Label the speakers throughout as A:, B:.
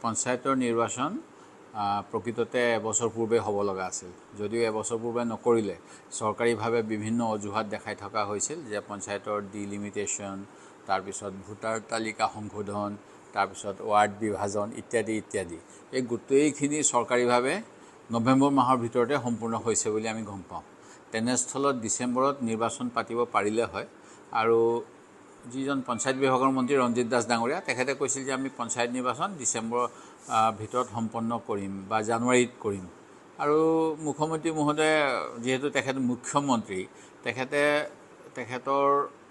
A: পঞ্চায়তৰ নিৰ্বাচন প্ৰকৃততে এবছৰ পূৰ্বে হ'ব লগা আছিল যদিও এবছৰ পূৰ্বে নকৰিলে চৰকাৰীভাৱে বিভিন্ন অজুহাত দেখাই থকা হৈছিল যে পঞ্চায়তৰ ডিলিমিটেশ্যন তাৰপিছত ভোটাৰ তালিকা সংশোধন তাৰপিছত ৱাৰ্ড বিভাজন ইত্যাদি ইত্যাদি এই গোটেইখিনি চৰকাৰীভাৱে নৱেম্বৰ মাহৰ ভিতৰতে সম্পূৰ্ণ হৈছে বুলি আমি গম পাওঁ তেনেস্থলত ডিচেম্বৰত নিৰ্বাচন পাতিব পাৰিলে হয় আৰু যিজন পঞ্চায়ত বিভাগৰ মন্ত্ৰী ৰঞ্জিত দাস ডাঙৰীয়া তেখেতে কৈছিল যে আমি পঞ্চায়ত নিৰ্বাচন ডিচেম্বৰৰ ভিতৰত সম্পন্ন কৰিম বা জানুৱাৰীত কৰিম আৰু মুখ্যমন্ত্ৰী মহোদয় যেহেতু তেখেত মুখ্যমন্ত্ৰী তেখেতৰ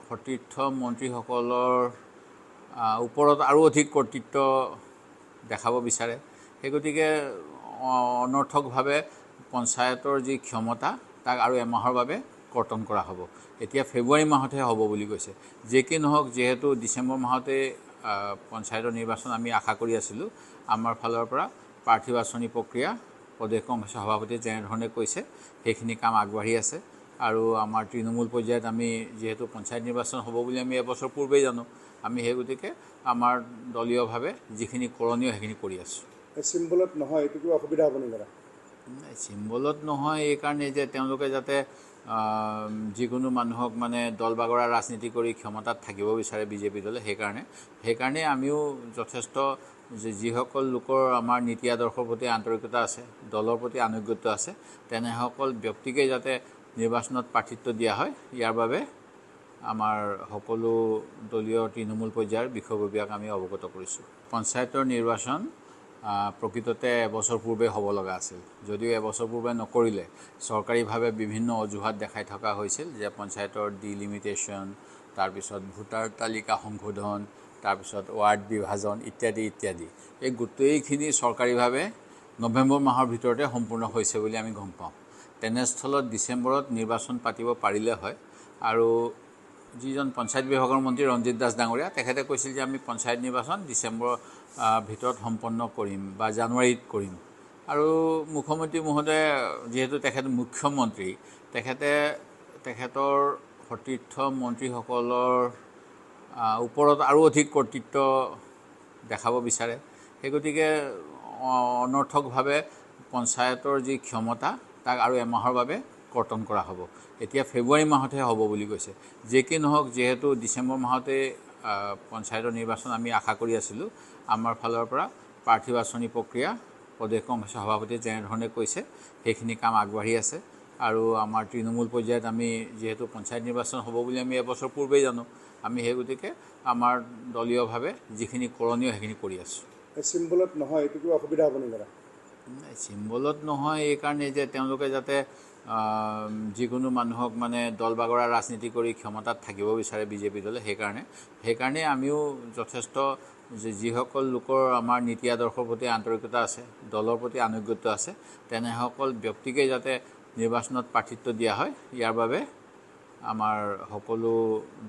A: সতীৰ্থ মন্ত্ৰীসকলৰ ওপৰত আৰু অধিক কৰ্তৃত্ব দেখাব বিচাৰে সেই গতিকে অনৰ্থকভাৱে পঞ্চায়তৰ যি ক্ষমতা তাক আৰু এমাহৰ বাবে কৰ্তন কৰা হ'ব এতিয়া ফেব্ৰুৱাৰী মাহতহে হ'ব বুলি কৈছে যে কি নহওক যেহেতু ডিচেম্বৰ মাহতে পঞ্চায়তৰ নিৰ্বাচন আমি আশা কৰি আছিলোঁ আমাৰ ফালৰ পৰা প্ৰাৰ্থী বাছনি প্ৰক্ৰিয়া প্ৰদেশ কংগ্ৰেছৰ সভাপতিয়ে যেনেধৰণে কৈছে সেইখিনি কাম আগবাঢ়ি আছে আৰু আমাৰ তৃণমূল পৰ্যায়ত আমি যিহেতু পঞ্চায়ত নিৰ্বাচন হ'ব বুলি আমি এবছৰ পূৰ্বেই জানো আমি সেই গতিকে আমাৰ দলীয়ভাৱে যিখিনি কৰণীয় সেইখিনি কৰি আছোঁ
B: চিম্বলত নহয় এইটো কিবা অসুবিধা হ'ব নেকি
A: চিম্বলত নহয় এইকাৰণে যে তেওঁলোকে যাতে যিকোনো মানুহক মানে দল বাগৰা ৰাজনীতি কৰি ক্ষমতাত থাকিব বিচাৰে বিজেপি দলে সেইকাৰণে আমিও যথেষ্ট যিসকল লোকৰ আমাৰ নীতি আদৰ্শৰ প্ৰতি আন্তৰিকতা আছে দলৰ প্ৰতি আনুগত্য আছে তেনেসকল ব্যক্তিকে যাতে নিৰ্বাচনত প্ৰাৰ্থিত্ব দিয়া হয় ইয়াৰ বাবে আমাৰ সকলো দলীয় তৃণমূল পৰ্যায়ৰ বিষয়ববীয়াক আমি অৱগত কৰিছোঁ পঞ্চায়তৰ নিৰ্বাচন প্ৰকৃততে এবছৰ পূৰ্বে হ'ব লগা আছিল যদিও এবছৰ পূৰ্বে নকৰিলে চৰকাৰীভাৱে বিভিন্ন অজুহাত দেখাই থকা হৈছিল যে পঞ্চায়তৰ ডিলিমিটেশ্যন তাৰপিছত ভোটাৰ তালিকা সংশোধন তাৰপিছত ৱাৰ্ড বিভাজন ইত্যাদি ইত্যাদি এই গোটেইখিনি চৰকাৰীভাৱে নৱেম্বৰ মাহৰ ভিতৰতে সম্পূৰ্ণ হৈছে বুলি আমি গম পাওঁ তেনেস্থলত ডিচেম্বৰত নিৰ্বাচন পাতিব পাৰিলে হয় আৰু যিজন পঞ্চায়ত বিভাগৰ মন্ত্ৰী ৰঞ্জিত দাস ডাঙৰীয়া তেখেতে কৈছিল যে আমি পঞ্চায়ত নিৰ্বাচন ডিচেম্বৰৰ ভিতৰত সম্পন্ন কৰিম বা জানুৱাৰীত কৰিম আৰু মুখ্যমন্ত্ৰী মহোদয় যিহেতু তেখেত মুখ্যমন্ত্ৰী তেখেতৰ সতীৰ্থ মন্ত্ৰীসকলৰ ওপৰত আৰু অধিক কৰ্তৃত্ব দেখাব বিচাৰে সেই গতিকে অনৰ্থকভাৱে পঞ্চায়তৰ যি ক্ষমতা তাক আৰু এমাহৰ বাবে কৰ্তন কৰা হ'ব এতিয়া ফেব্ৰুৱাৰী মাহতহে হ'ব বুলি কৈছে যে কি নহওক যেহেতু ডিচেম্বৰ মাহতে পঞ্চায়তৰ নিৰ্বাচন আমি আশা কৰি আছিলোঁ আমাৰ ফালৰ পৰা প্ৰাৰ্থী বাছনি প্ৰক্ৰিয়া প্ৰদেশ কংগ্ৰেছৰ সভাপতিয়ে যেনেধৰণে কৈছে সেইখিনি কাম আগবাঢ়ি আছে আৰু আমাৰ তৃণমূল পৰ্যায়ত আমি যিহেতু পঞ্চায়ত নিৰ্বাচন হ'ব বুলি আমি এবছৰ পূৰ্বেই জানো আমি সেই গতিকে আমাৰ দলীয়ভাৱে যিখিনি কৰণীয় সেইখিনি কৰি আছোঁ
B: চিম্বলত নহয় এইটো কিবা অসুবিধা হ'ব নেকি
A: চিম্বলত নহয় এইকাৰণে যে তেওঁলোকে যাতে যিকোনো মানুহক মানে দল বাগৰা ৰাজনীতি কৰি ক্ষমতাত থাকিব বিচাৰে বিজেপি দলে সেইকাৰণে আমিও যথেষ্ট যিসকল লোকৰ আমাৰ নীতি আদৰ্শৰ প্ৰতি আন্তৰিকতা আছে দলৰ প্ৰতি আনুগত্য আছে তেনেসকল ব্যক্তিকে যাতে নিৰ্বাচনত প্ৰাৰ্থিত্ব দিয়া হয় ইয়াৰ বাবে আমাৰ সকলো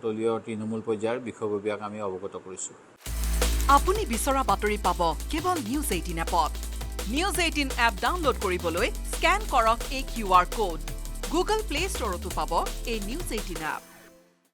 A: দলীয় তৃণমূল পৰ্যায়ৰ বিষয়ববীয়াক আমি অৱগত কৰিছোঁ
C: আপুনি বিচৰা বাতৰি পাব কেৱল নিউজ 18 এপত নিউজ 18 এপ ডাউনলোড কৰিবলৈ স্কেন কৰক এই QR কোড গুগল প্লে ষ্টৰতো পাব এই নিউজ 18 এপ